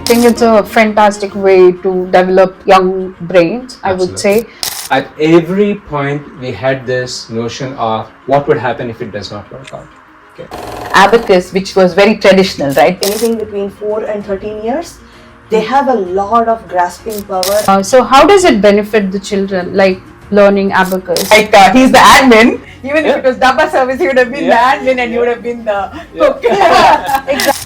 think it's a fantastic way to develop young brains, I would say. At every point, we had this notion of what would happen if it does not work out. Okay. Abacus, which was very traditional, right? Anything between 4 and 13 years, they have a lot of grasping power. So how does it benefit the children, like learning abacus? Like he's the admin. Even if it was Dabba service, he would have been the admin and you would have been the cook.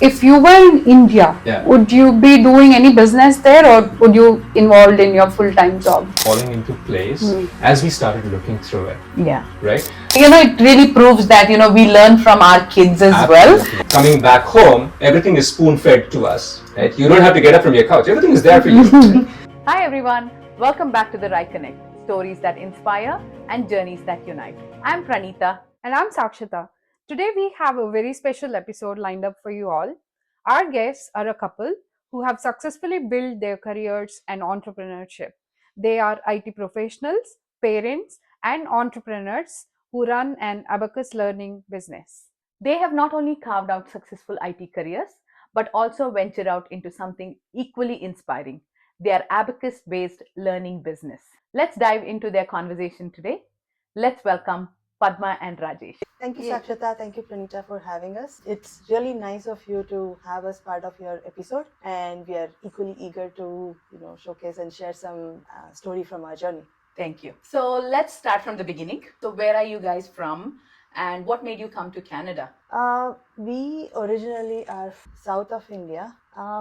If you were in India, would you be doing any business there, or would you involved in your full-time job? Falling into place as we started looking through it. Yeah. Right? It really proves that, we learn from our kids as well. Coming back home, everything is spoon-fed to us. Right? You don't have to get up from your couch. Everything is there for you. Right? Hi everyone. Welcome back to the Rai Connect. Stories that inspire and journeys that unite. I'm Pranita. And I'm Sakshita. Today we have a very special episode lined up for you all. Our guests are a couple who have successfully built their careers and entrepreneurship. They are IT professionals, parents, and entrepreneurs who run an Abacus learning business. They have not only carved out successful IT careers, but also ventured out into something equally inspiring, their Abacus-based learning business. Let's dive into their conversation today. Let's welcome Padma and Rajesh. Thank you, Sakshita. Thank you, Pranita, for having us. It's really nice of you to have us part of your episode, and we are equally eager to, showcase and share some story from our journey. Thank you. So let's start from the beginning. So where are you guys from, and what made you come to Canada? We originally are south of India,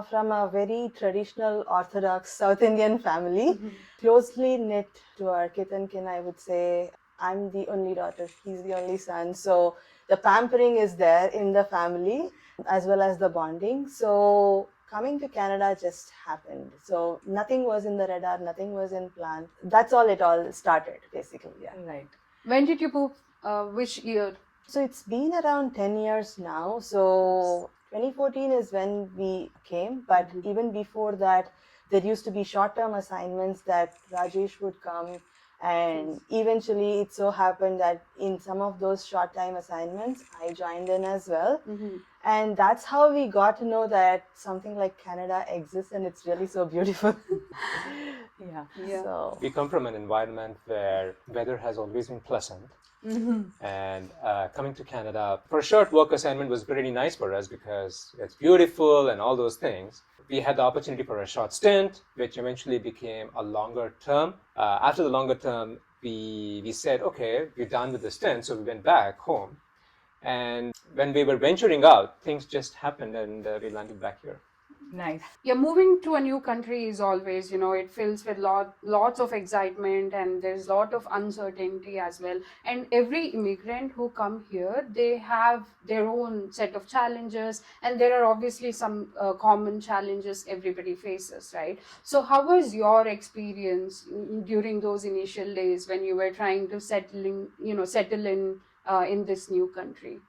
from a very traditional Orthodox South Indian family, closely knit to our kith and kin, I would say. I'm the only daughter, he's the only son. So the pampering is there in the family as well as the bonding. So coming to Canada just happened. So nothing was in the radar, nothing was in plan. That's all it all started, basically. Yeah. Right. When did you move? Which year? So it's been around 10 years now. So 2014 is when we came, but even before that, there used to be short-term assignments that Rajesh would come. And eventually it so happened that in some of those short-time assignments, I joined in as well. And that's how we got to know that something like Canada exists, and it's really so beautiful. Yeah. So We come from an environment where weather has always been pleasant. And coming to Canada for a short work assignment was pretty nice for us because it's beautiful and all those things. We had the opportunity for a short stint, which eventually became a longer term. After the longer term, we said, okay, we're done with the stint. So we went back home. And when we were venturing out, things just happened and we landed back here. Nice. Yeah, moving to a new country is always, it fills with lots of excitement, and there's a lot of uncertainty as well. And every immigrant who come here, they have their own set of challenges, and there are obviously some common challenges everybody faces, right? So how was your experience during those initial days when you were trying to settle in this new country?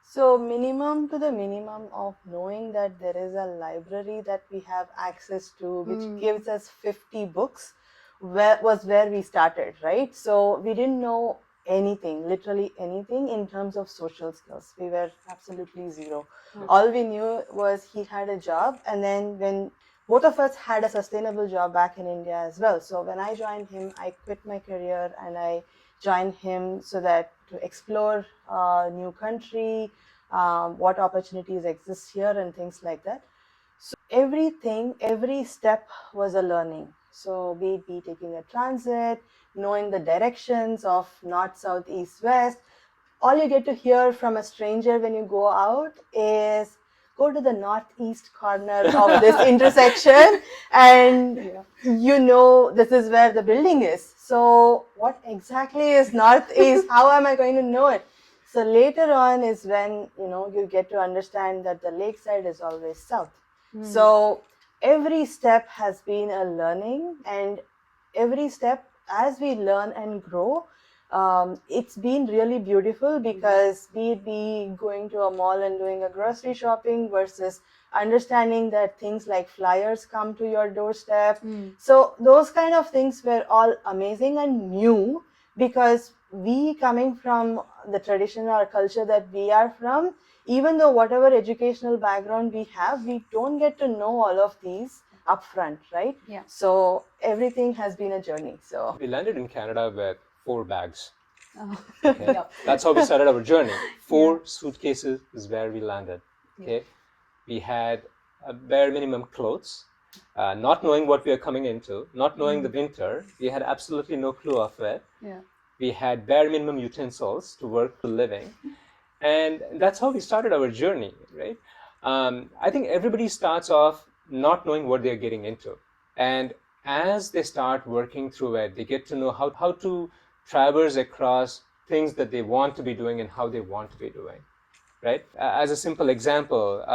So minimum to the minimum of knowing that there is a library that we have access to, which gives us 50 books, was where we started, right? So we didn't know anything, literally anything in terms of social skills. We were absolutely zero. All we knew was he had a job, and then when both of us had a sustainable job back in India as well. So when I joined him, I quit my career and I joined him so that to explore a new country, what opportunities exist here and things like that. So every step was a learning. So be it be taking a transit, knowing the directions of north, south, east, west. All you get to hear from a stranger when you go out is go to the northeast corner of this intersection and this is where the building is. So what exactly is northeast? How am I going to know it? So later on is when, you get to understand that the lakeside is always south. So every step has been a learning, and every step as we learn and grow, it's been really beautiful because be it be going to a mall and doing a grocery shopping versus understanding that things like flyers come to your doorstep. So those kind of things were all amazing and new because we coming from the tradition or culture that we are from, even though whatever educational background we have, we don't get to know all of these upfront, right? Yeah. So everything has been a journey. So We landed in Canada with 4 bags. Oh. Okay? Yep. That's how we started our journey. 4 suitcases is where we landed. Okay, we had a bare minimum clothes, not knowing what we were coming into, not knowing the winter. We had absolutely no clue of it. Yeah. We had bare minimum utensils to work for living, and that's how we started our journey, right? I think everybody starts off not knowing what they're getting into, and as they start working through it, they get to know how to traverse across things that they want to be doing and how they want to be doing, right? As a simple example,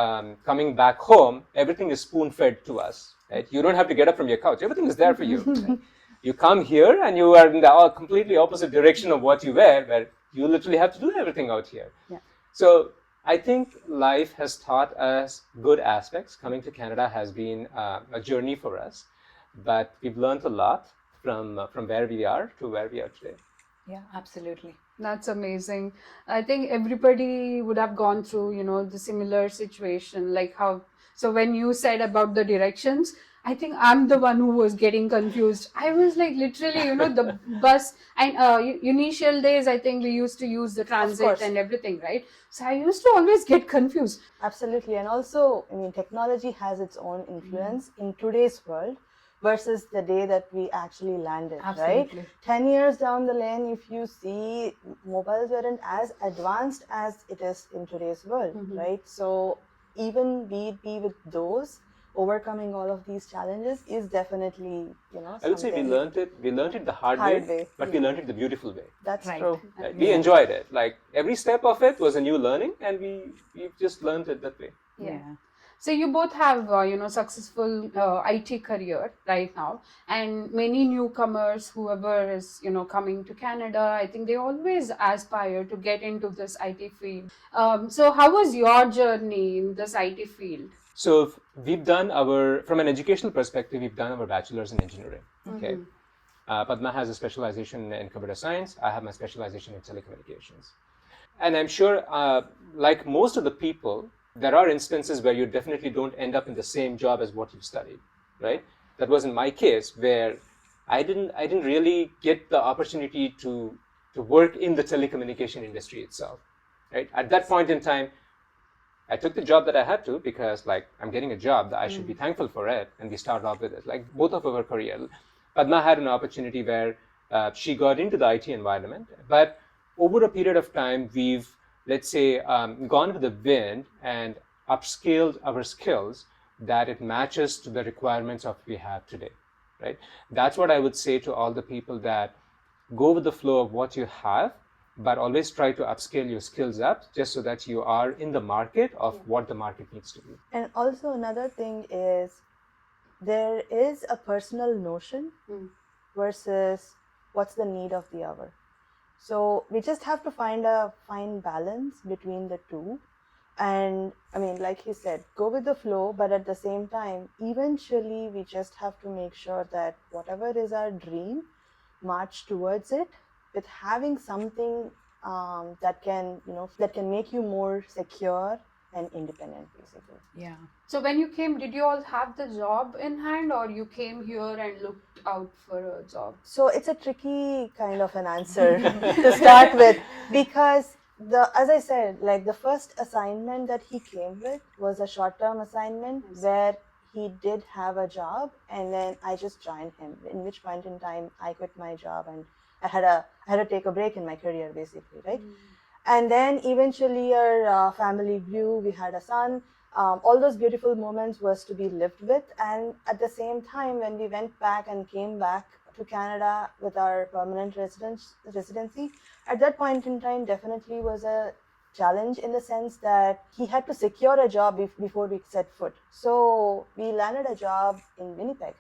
coming back home, everything is spoon-fed to us, right? You don't have to get up from your couch. Everything is there for you. Right? You come here and you are in the completely opposite direction of what you were, where you literally have to do everything out here. Yeah. So I think life has taught us good aspects. Coming to Canada has been a journey for us, but we've learned a lot from where we are to where we are today. Yeah, absolutely. That's amazing. I think everybody would have gone through, the similar situation. Like how, so when you said about the directions, I think I'm the one who was getting confused. I was like literally, the bus and initial days, I think we used to use the transit course. and everything, right? So I used to always get confused. absolutely, and also, I mean, technology has its own influence in today's world versus the day that we actually landed, Absolutely. right? 10 years down the lane, if you see, mobiles weren't as advanced as it is in today's world, right? So even be with those, overcoming all of these challenges is definitely, I would say we learned it the hard way, but we learned it the beautiful way. That's Right. true. Right? We enjoyed it. Like every step of it was a new learning, and we just learned it that way. Yeah. So you both have, successful IT career right now, and many newcomers, whoever is, coming to Canada, I think they always aspire to get into this IT field. So how was your journey in this IT field? So we've done from an educational perspective, we've done our bachelor's in engineering. Okay. Padma has a specialization in computer science. I have my specialization in telecommunications. And I'm sure, like most of the people, there are instances where you definitely don't end up in the same job as what you've studied, right? That wasn't my case, where I didn't really get the opportunity to work in the telecommunication industry itself, right? At that point in time, I took the job that I had to because, like, I'm getting a job that I should be thankful for it, and we started off with it. Like both of our career, Padma had an opportunity where she got into the IT environment, but over a period of time, we've, let's say, gone with the wind and upscaled our skills that it matches to the requirements of we have today, right? That's what I would say to all the people, that go with the flow of what you have, but always try to upscale your skills up just so that you are in the market of what the market needs to be. And also another thing is, there is a personal notion versus what's the need of the hour. So we just have to find a fine balance between the two. And I mean, like he said, go with the flow, but at the same time, eventually we just have to make sure that whatever is our dream, march towards it with having something that can make you more secure and independent, basically. Yeah. So when you came, did you all have the job in hand, or you came here and looked out for a job? So it's a tricky kind of an answer to start with, because as I said, like the first assignment that he came with was a short-term assignment where he did have a job, and then I just joined him. In which point in time I quit my job and I had to take a break in my career, basically, right? And then eventually our family grew. We had a son. All those beautiful moments was to be lived with, and at the same time, when we went back and came back to Canada with our permanent residency, at that point in time, definitely was a challenge in the sense that he had to secure a job before we set foot. So we landed a job in Winnipeg.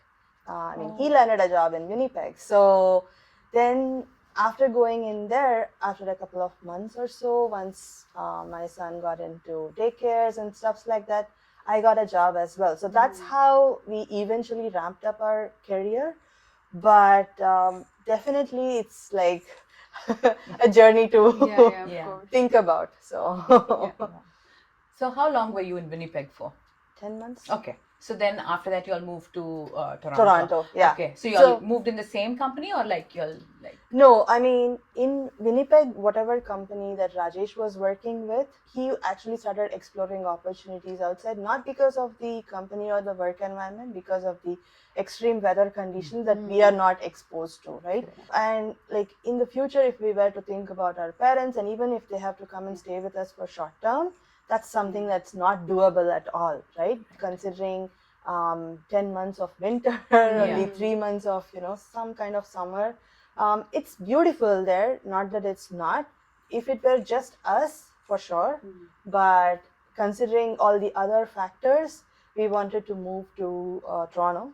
He landed a job in Winnipeg. So then, after going in there, after a couple of months or so, once my son got into daycares and stuff like that, I got a job as well. So that's how we eventually ramped up our career. But definitely, it's like a journey to Of course. think about. So So how long were you in Winnipeg for? 10 months. Okay. So then after that you all moved to Toronto. Toronto, yeah. Okay. So you all moved in the same company or like you all like? No, I mean, in Winnipeg, whatever company that Rajesh was working with, he actually started exploring opportunities outside, not because of the company or the work environment, because of the extreme weather conditions that we are not exposed to, right? And like in the future, if we were to think about our parents, and even if they have to come and stay with us for short term, that's something that's not doable at all, right? Considering 10 months of winter, only 3 months of, some kind of summer. It's beautiful there, not that it's not. If it were just us, for sure, but considering all the other factors, we wanted to move to Toronto,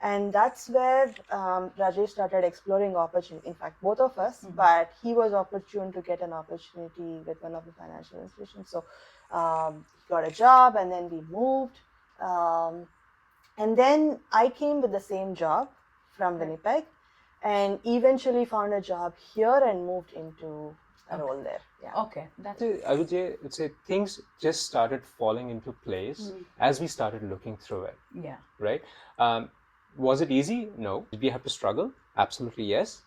and that's where Rajesh started exploring opportunity. In fact, both of us, but he was opportune to get an opportunity with one of the financial institutions. So he got a job, and then we moved. And then I came with the same job from Winnipeg, and eventually found a job here and moved into a role there. Yeah. Okay. That's I would say things just started falling into place as we started looking through it. yeah. Right? Was it easy? No. Did we have to struggle? Absolutely yes.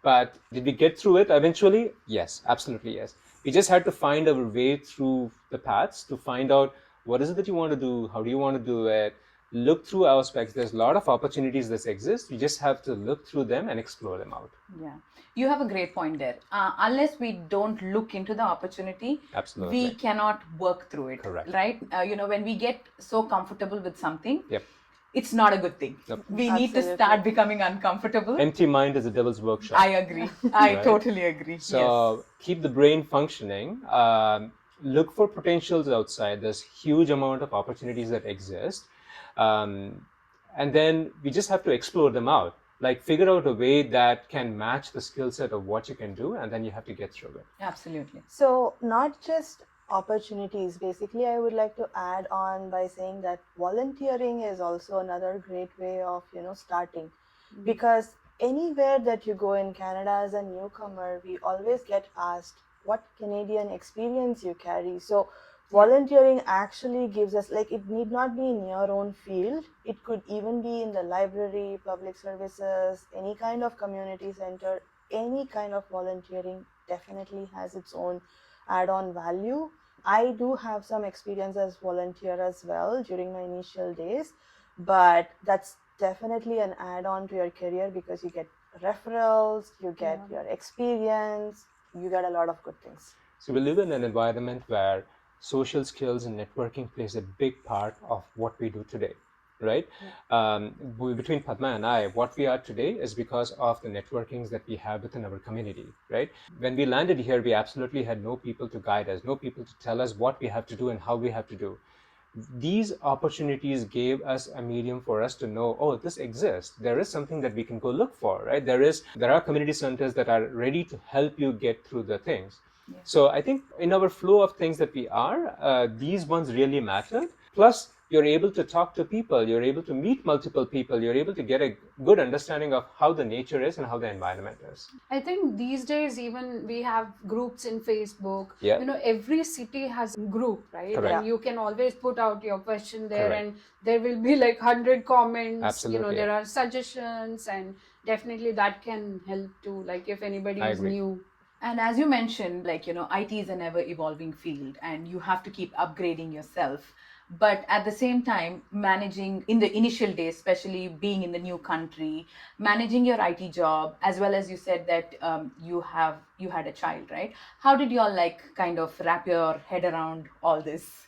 But did we get through it eventually? Yes, absolutely yes. We just had to find our way through the paths to find out what is it that you want to do, how do you want to do it, look through our specs. There's a lot of opportunities that exist. You just have to look through them and explore them out. Yeah, you have a great point there. Unless we don't look into the opportunity, Absolutely. we cannot work through it. Correct. Right? When we get so comfortable with something, Yep. it's not a good thing. Yep. We need to start becoming uncomfortable. Empty mind is a devil's workshop. I agree. I Right? totally agree. So keep the brain functioning. Look for potentials outside. There's huge amount of opportunities that exist, and then we just have to explore them out. Like figure out a way that can match the skill set of what you can do, and then you have to get through it. Absolutely. So not just opportunities. Basically, I would like to add on by saying that volunteering is also another great way of starting, because anywhere that you go in Canada as a newcomer, we always get asked what Canadian experience you carry. So volunteering actually gives us, like, it need not be in your own field. It could even be in the library, public services, any kind of community center. Any kind of volunteering definitely has its own add-on value. I do have some experience as volunteer as well during my initial days, but that's definitely an add-on to your career because you get referrals, you get your experience, you get a lot of good things. So we live in an environment where social skills and networking plays a big part of what we do today, right? Between Padma and I, what we are today is because of the networkings that we have within our community, right? When we landed here, we absolutely had no people to guide us, no people to tell us what we have to do and how we have to do. These opportunities gave us a medium for us to know, oh, this exists. There is something that we can go look for, right? There are community centers that are ready to help you get through the things. Yeah. So I think in our flow of things that we are, these ones really mattered. Plus, you're able to talk to people, you're able to meet multiple people, you're able to get a good understanding of how the nature is and how the environment is. I think these days even we have groups in Facebook. Yeah. Every city has a group, right? Correct. And you can always put out your question there. Correct. And there will be like 100 comments. Absolutely. There are suggestions, and definitely that can help too, like if anybody is new. And as you mentioned, IT is an ever evolving field and you have to keep upgrading yourself. But at the same time, managing in the initial days, especially being in the new country, managing your IT job, as well as you said that you had a child, right? How did you all kind of wrap your head around all this?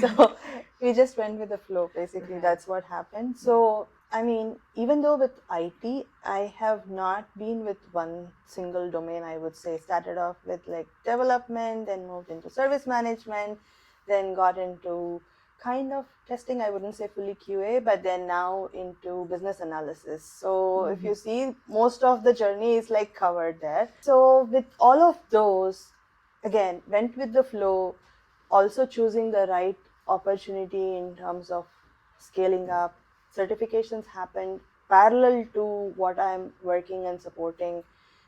So we just went with the flow, basically. That's what happened. So I mean, even though with IT, I have not been with one single domain, I would say. Started off with development, then moved into service management, then got into kind of testing, I wouldn't say fully QA, but then now into business analysis. So if you see, most of the journey is covered there. So with all of those, again, went with the flow, also choosing the right opportunity in terms of scaling up. Certifications happened parallel to what I'm working and supporting.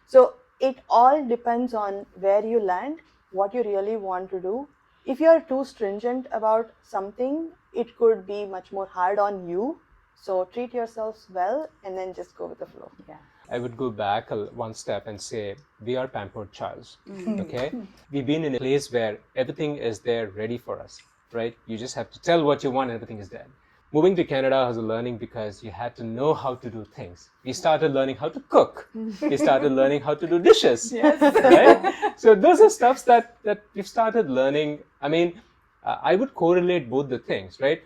So it all depends on where you land, what you really want to do. if you're too stringent about something, it could be much more hard on you. So treat yourselves well and then just go with the flow. Yeah. I would go back one step and say, we are pampered childs, okay? We've been in a place where everything is there ready for us, right? You just have to tell what you want and everything is there. Moving to Canada was a learning because you had to know how to do things. We started learning how to cook. We started learning how to do dishes, right? So those are stuffs that we've started learning. I mean, I would correlate both the things, right?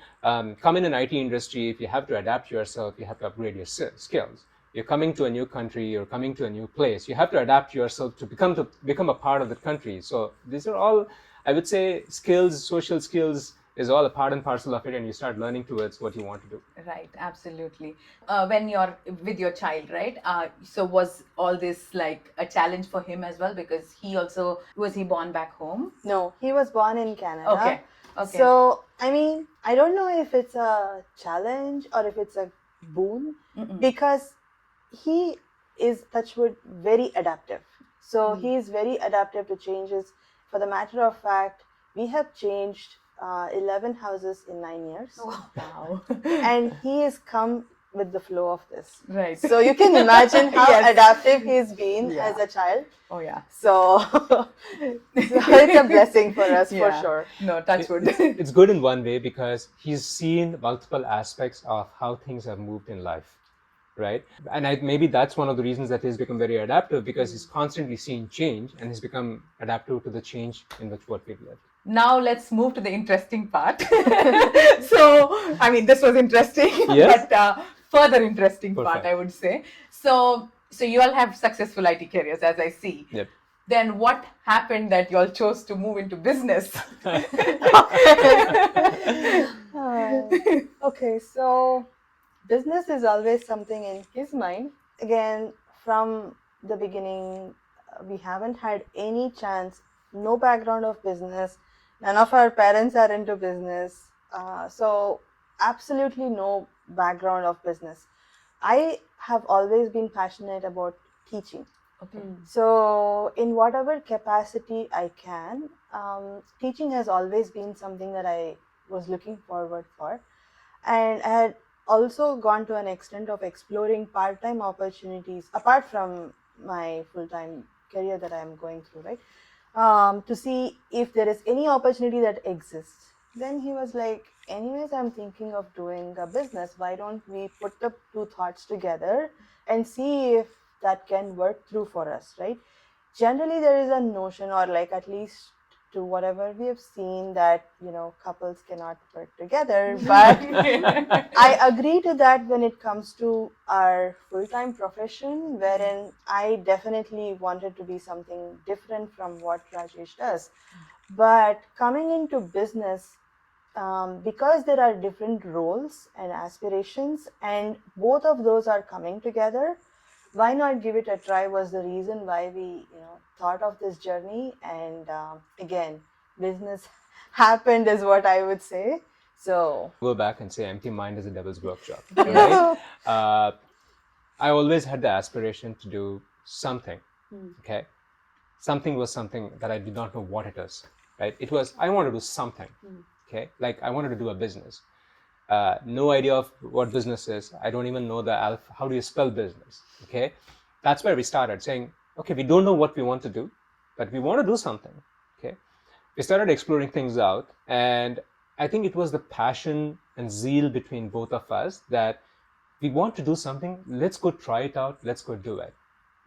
Come in an IT industry, if you have to adapt yourself, you have to upgrade your skills. You're coming to a new country, you're coming to a new place. You have to adapt yourself to become a part of the country. So these are all, I would say, skills, social skills is all a part and parcel of it, and you start learning towards what you want to do. Right, absolutely. When you're with your child, right? So was all this like a challenge for him as well? Because was he born back home? No, he was born in Canada. Okay. So, I mean, I don't know if it's a challenge or if it's a boon, because he is, touchwood, very adaptive. So he is very adaptive to changes. For the matter of fact, we have changed 11 houses in 9 years. Wow. And he has come with the flow of this. Right. So you can imagine how Yes. adaptive he's been Yeah. as a child. Oh yeah. So it's a blessing for us, for sure. No, touch wood. It's good in one way because he's seen multiple aspects of how things have moved in life, right? And maybe that's one of the reasons that he's become very adaptive, because he's constantly seen change and he's become adaptive to the change in which what we've lived. Now let's move to the interesting part. So, I mean, this was interesting, Yes. but further interesting part, Perfect. I would say. So you all have successful IT careers, as I see. Yep. Then what happened that you all chose to move into business? Okay, so business is always something in his mind. Again, from the beginning, we haven't had any chance, no background of business. None of our parents are into business. So absolutely no background of business. I have always been passionate about teaching. Okay. So in whatever capacity I can, teaching has always been something that I was looking forward for. And I had also gone to an extent of exploring part-time opportunities apart from my full-time career that I'm going through, right? To see if there is any opportunity that exists. Then he was like, anyways, I'm thinking of doing a business. Why don't we put the two thoughts together and see if that can work through for us, right? Generally, there is a notion, or like at least to whatever we have seen, that couples cannot work together, but I agree to that when it comes to our full-time profession, wherein I definitely wanted to be something different from what Rajesh does. But coming into business, because there are different roles and aspirations, and both of those are coming together, why not give it a try was the reason why we thought of this journey. And again, business happened is what I would say. So Go back and say empty mind is a devil's workshop, right? I always had the aspiration to do something, okay? Something was something that I did not know what it is, right? It was, I want to do something, okay? Like I wanted to do a business. No idea of what business is. I don't even know how do you spell business, okay? That's where we started saying, okay, we don't know what we want to do, but we want to do something, okay? We started exploring things out, and I think it was the passion and zeal between both of us that we want to do something, let's go try it out, let's go do it,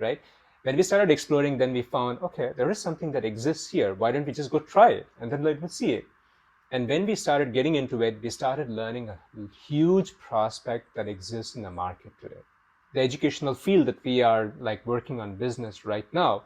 right? When we started exploring, then we found, okay, there is something that exists here. Why don't we just go try it and then let me see it? And when we started getting into it, we started learning a huge prospect that exists in the market today. The educational field that we are like working on business right now,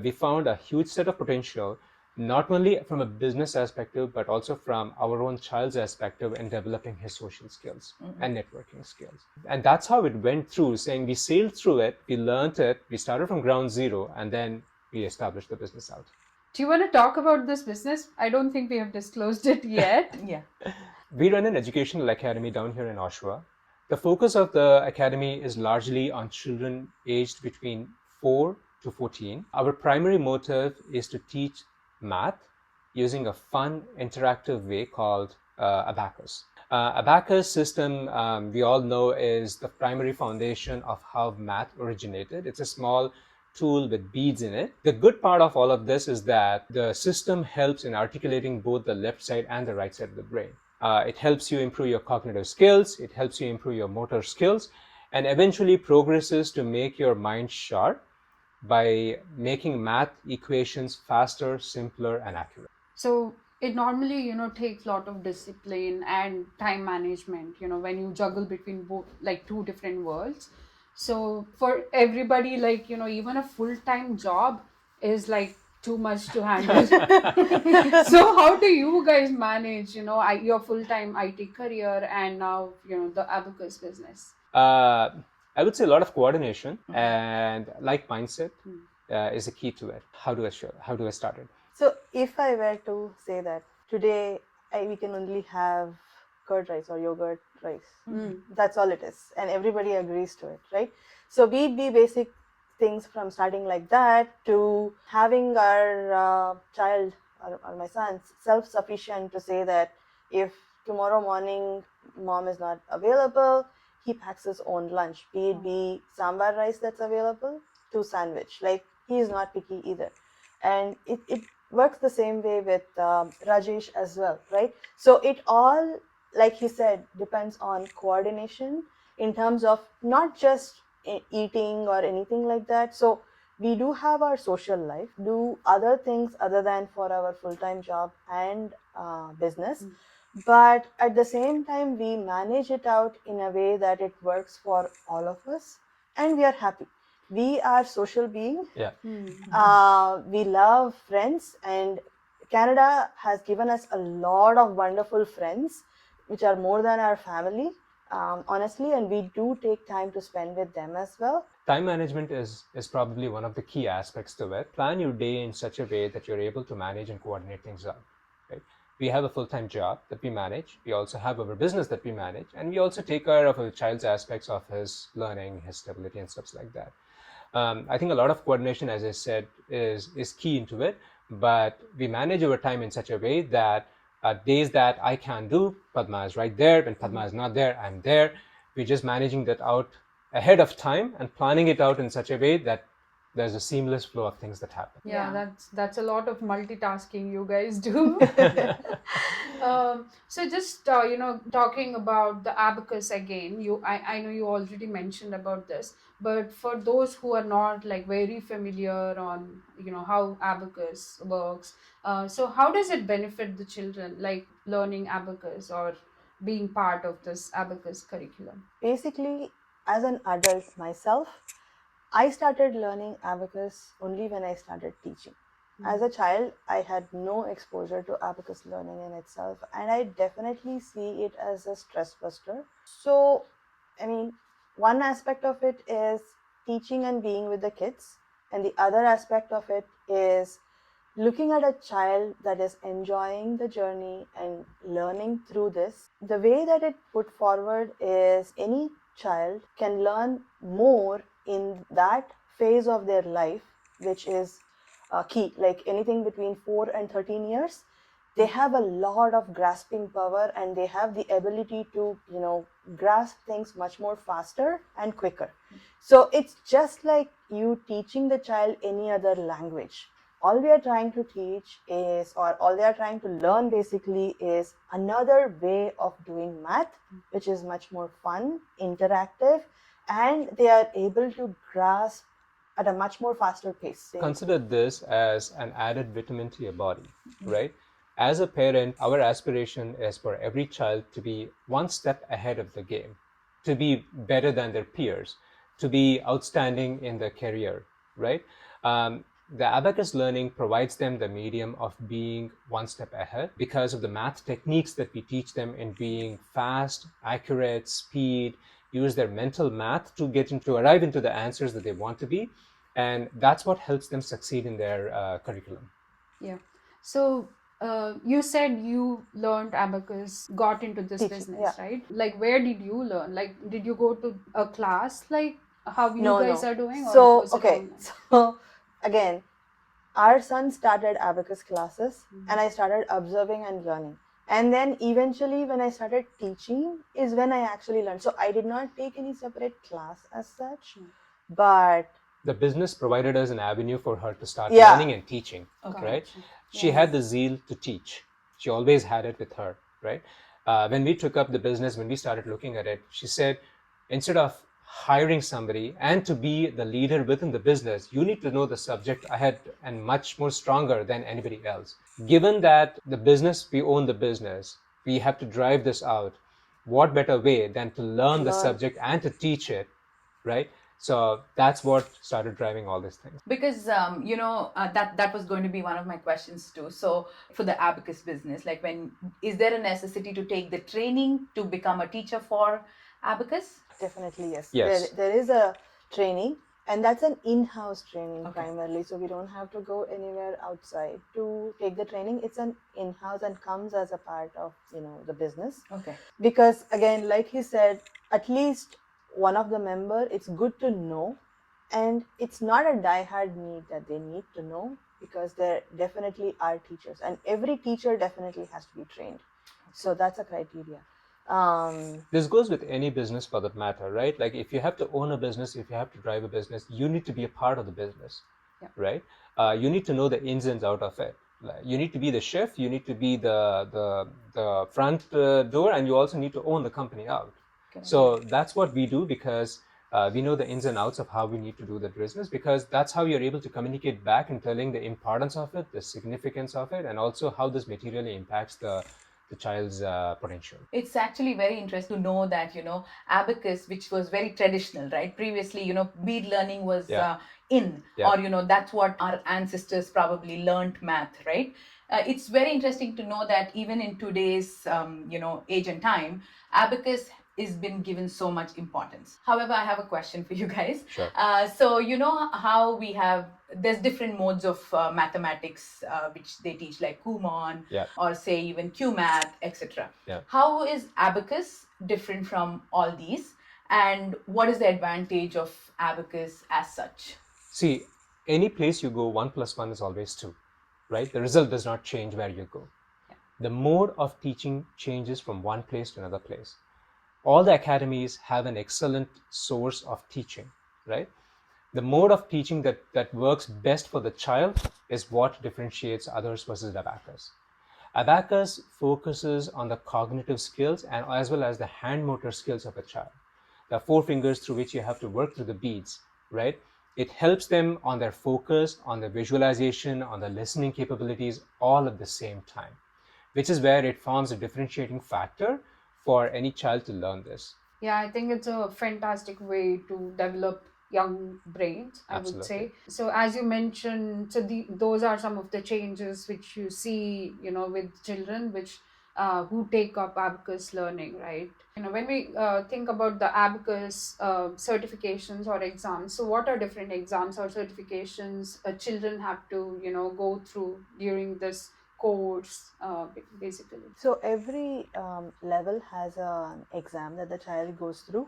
we found a huge set of potential, not only from a business perspective, but also from our own child's perspective in developing his social skills and networking skills. And that's how it went through, saying we sailed through it, we learned it, we started from ground zero, and then we established the business out. Do you want to talk about this business? I don't think we have disclosed it yet. Yeah. We run an educational academy down here in Oshawa. The focus of the academy is largely on children aged between 4 to 14. Our primary motive is to teach math, using a fun, interactive way called Abacus. Abacus system, we all know, is the primary foundation of how math originated. It's a small tool with beads in it. The good part of all of this is that the system helps in articulating both the left side and the right side of the brain. It helps you improve your cognitive skills, it helps you improve your motor skills, and eventually progresses to make your mind sharp by making math equations faster, simpler, and accurate. So it normally, takes a lot of discipline and time management, when you juggle between both, like two different worlds. So for everybody, like, even a full-time job is like too much to handle. So how do you guys manage, your full-time IT career and now, the Abacus business? I would say a lot of coordination and like mindset is a key to it. How do I start it? So if I were to say that today we can only have curd rice or yogurt rice, that's all it is, and everybody agrees to it, right? So be basic things from starting like that to having our child or my son self-sufficient to say that if tomorrow morning mom is not available, he packs his own lunch, be it be sambar rice that's available to sandwich. Like, he is not picky either. And it works the same way with Rajesh as well, right? So it all, like he said, depends on coordination in terms of not just eating or anything like that. So we do have our social life, do other things other than for our full-time job and business. But at the same time, we manage it out in a way that it works for all of us and we are happy. We are social beings. Yeah. We love friends, and Canada has given us a lot of wonderful friends, which are more than our family, honestly, and we do take time to spend with them as well. Time management is probably one of the key aspects to it. Plan your day in such a way that you're able to manage and coordinate things out. Right? We have a full-time job that we manage. We also have our business that we manage, and we also take care of our child's aspects of his learning, his stability, and stuff like that. I think a lot of coordination, as I said, is key into it. But we manage our time in such a way that days that I can't do, Padma is right there. When Padma is not there, I'm there. We're just managing that out ahead of time and planning it out in such a way that there's a seamless flow of things that happen. Yeah, that's a lot of multitasking you guys do. So just talking about the Abacus again, I know you already mentioned about this, but for those who are not like very familiar on how Abacus works, so how does it benefit the children, like learning Abacus or being part of this Abacus curriculum? Basically, as an adult myself, I started learning Abacus only when I started teaching. As a child, I had no exposure to Abacus learning in itself, and I definitely see it as a stress buster. So, I mean, one aspect of it is teaching and being with the kids, and the other aspect of it is looking at a child that is enjoying the journey and learning through this. The way that it put forward is any child can learn more in that phase of their life, which is key, like anything between 4 and 13 years. They have a lot of grasping power and they have the ability to grasp things much more faster and quicker. So it's just like you teaching the child any other language. All we are trying to teach is, or all they are trying to learn basically, is another way of doing math, which is much more fun, interactive, and they are able to grasp at a much more faster pace. Consider this as an added vitamin to your body, right? As a parent, our aspiration is for every child to be one step ahead of the game, to be better than their peers, to be outstanding in their career, right? The Abacus learning provides them the medium of being one step ahead because of the math techniques that we teach them in being fast, accurate, speed, use their mental math to arrive into the answers that they want to be. And that's what helps them succeed in their curriculum. Yeah. So you said you learned Abacus, got into this Teaching, business, yeah. right? Like, where did you learn? Like, did you go to a class, like how you No. guys are doing? Or So, was it okay. online? So, again, our son started Abacus classes, and I started observing and learning. And then eventually, when I started teaching, is when I actually learned. So I did not take any separate class as such, but The business provided us an avenue for her to start Yeah. learning and teaching, right? She had the zeal to teach. She always had it with her, right? When we took up the business, when we started looking at it, she said, instead of hiring somebody and to be the leader within the business, you need to know the subject ahead and much more stronger than anybody else. Given that the business, we own the business, we have to drive this out. What better way than to learn the subject and to teach it, right? So that's what started driving all these things. Because that was going to be one of my questions too. So for the Abacus business, like, when is there a necessity to take the training to become a teacher for Abacus? Definitely, yes. Yes. There is a training, and that's an in-house training Okay. primarily. So we don't have to go anywhere outside to take the training. It's an in-house and comes as a part of the business. Okay. Because again, like he said, at least one of the member, it's good to know, and it's not a die-hard need that they need to know, because there definitely are teachers, and every teacher definitely has to be trained. So that's a criteria. This goes with any business for that matter, right? Like, if you have to own a business, if you have to drive a business, you need to be a part of the business, right? You need to know the ins and out of it. Like, you need to be the chef, you need to be the front door, and you also need to own the company out. So that's what we do, because we know the ins and outs of how we need to do the business, because that's how you're able to communicate back and telling the importance of it, the significance of it, and also how this materially impacts the child's potential. It's actually very interesting to know that, Abacus, which was very traditional, right? Previously, bead learning was in, or, that's what our ancestors probably learned math, right? It's very interesting to know that even in today's, age and time, Abacus is been given so much importance. However, I have a question for you guys. Sure. So you know how there's different modes of mathematics which they teach, like Kumon, or say even QMath, etc. How is Abacus different from all these, and what is the advantage of Abacus as such? See, any place you go, 1 plus 1 is always 2, right? The result does not change where you go. The mode of teaching changes from one place to another place. All the academies have an excellent source of teaching, right? The mode of teaching that works best for the child is what differentiates others versus Abacus. Abacus focuses on the cognitive skills and as well as the hand motor skills of a child. The 4 fingers through which you have to work through the beads, right? It helps them on their focus, on their visualization, on their listening capabilities, all at the same time, which is where it forms a differentiating factor for any child to learn this. Yeah, I think it's a fantastic way to develop young brains, I would Absolutely. say. So as you mentioned, so those are some of the changes which you see, with children which who take up Abacus learning, right? When we think about the Abacus certifications or exams, so what are different exams or certifications children have to, go through during this course, basically? So every level has an exam that the child goes through,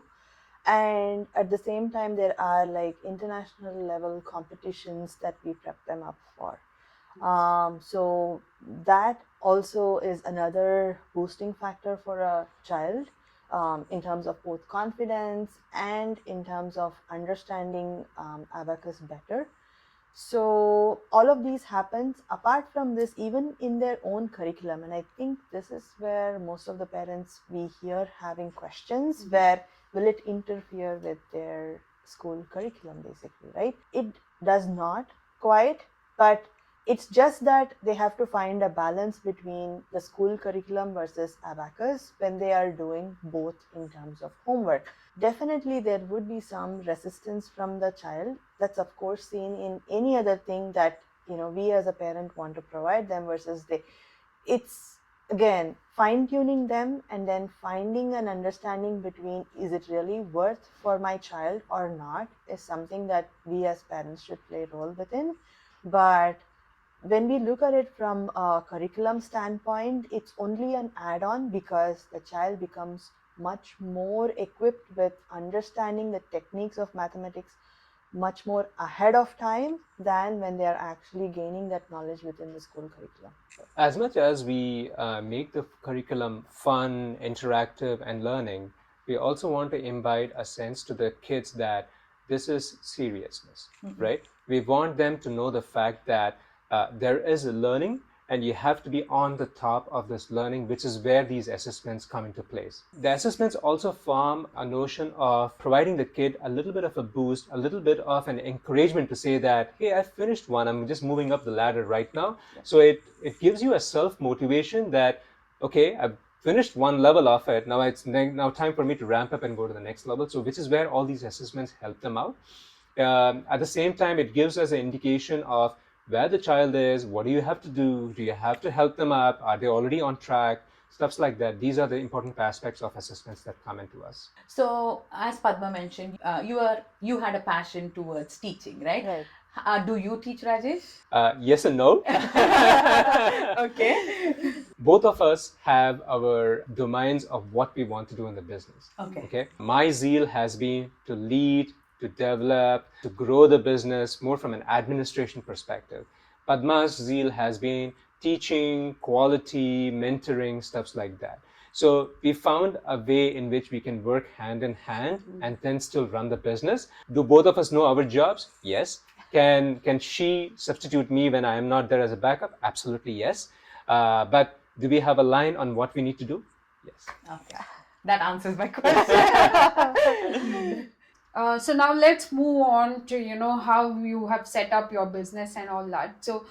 and at the same time there are like international level competitions that we prep them up for. So that also is another boosting factor for a child, in terms of both confidence and in terms of understanding Abacus better. So all of these happens apart from this, even in their own curriculum, and I think this is where most of the parents we hear having questions, where will it interfere with their school curriculum, basically, right? It does not quite, but it's just that they have to find a balance between the school curriculum versus Abacus when they are doing both in terms of homework. Definitely there would be some resistance from the child. That's of course seen in any other thing that we as a parent want to provide them, versus it's again fine-tuning them and then finding an understanding between, is it really worth for my child or not, is something that we as parents should play a role within. But when we look at it from a curriculum standpoint, it's only an add-on, because the child becomes much more equipped with understanding the techniques of mathematics much more ahead of time than when they are actually gaining that knowledge within the school curriculum. As much as we make the curriculum fun, interactive, and learning, we also want to imbibe a sense to the kids that this is seriousness, right? We want them to know the fact that there is a learning and you have to be on the top of this learning, which is where these assessments come into place. The assessments also form a notion of providing the kid a little bit of a boost, a little bit of an encouragement to say that, hey, I finished one, I'm just moving up the ladder right now. So it gives you a self-motivation that, okay, I've finished one level of it, now it's now time for me to ramp up and go to the next level. So which is where all these assessments help them out. At the same time, it gives us an indication of where the child is, what do you have to do you have to help them up, are they already on track, stuff like that. These are the important aspects of assessments that come into us. So, as Padma mentioned, you had a passion towards teaching, right? Right. Do you teach, Rajesh? Yes and no. Okay. Both of us have our domains of what we want to do in the business. Okay. My zeal has been to lead, to develop, to grow the business more from an administration perspective. Padma's zeal has been teaching, quality, mentoring, stuff like that. So we found a way in which we can work hand in hand and then still run the business. Do both of us know our jobs? Yes. Can she substitute me when I am not there as a backup? Absolutely yes. But do we have a line on what we need to do? Yes. Okay. That answers my question. So now let's move on to how you have set up your business and all that. So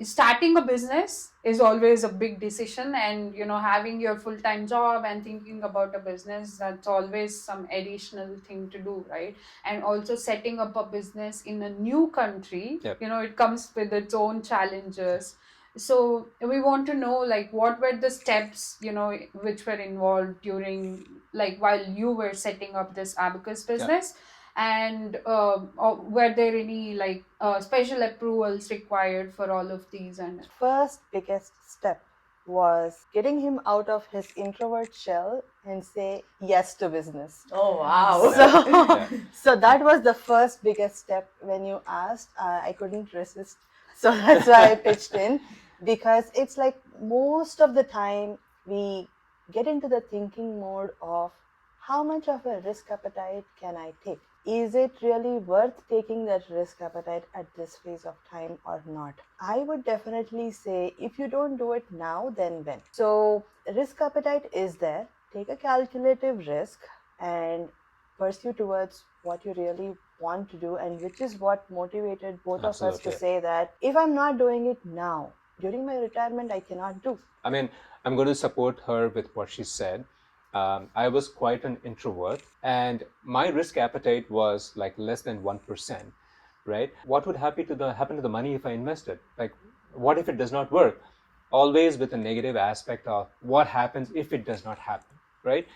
starting a business is always a big decision, and having your full-time job and thinking about a business, that's always some additional thing to do, right? And also setting up a business in a new country, Yep. it comes with its own challenges. So we want to know, like, what were the steps which were involved during, like, while you were setting up this Abacus business, and were there any special approvals required for all of these? And First biggest step was getting him out of his introvert shell and say yes to business. Oh, wow. So that was the first biggest step. When you asked, I couldn't resist. So that's why I pitched in, because it's like most of the time we get into the thinking mode of how much of a risk appetite can I take? Is it really worth taking that risk appetite at this phase of time or not? I would definitely say if you don't do it now, then when? So risk appetite is there. Take a calculative risk and pursue towards what you really want to do, and which is what motivated both of us to Absolutely. say that if I'm not doing it now, during my retirement, I cannot do. I mean, I'm going to support her with what she said. I was quite an introvert, and my risk appetite was like less than 1%, right? What would happen to the money if I invested? Like, what if it does not work? Always with a negative aspect of what happens if it does not happen, right?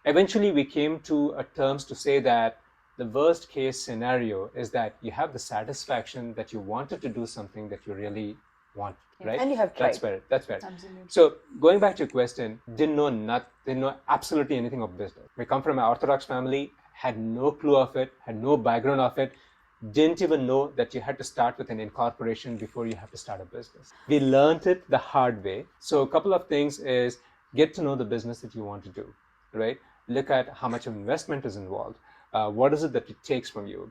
Eventually, we came to a terms to say that the worst case scenario is that you have the satisfaction that you wanted to do something that you really want, right? And you have tried. That's where. Absolutely. So going back to your question, didn't know absolutely anything of business. We come from an Orthodox family, had no clue of it, had no background of it, didn't even know that you had to start with an incorporation before you have to start a business. We learned it the hard way. So a couple of things is get to know the business that you want to do, right? Look at how much of investment is involved. What is it that it takes from you?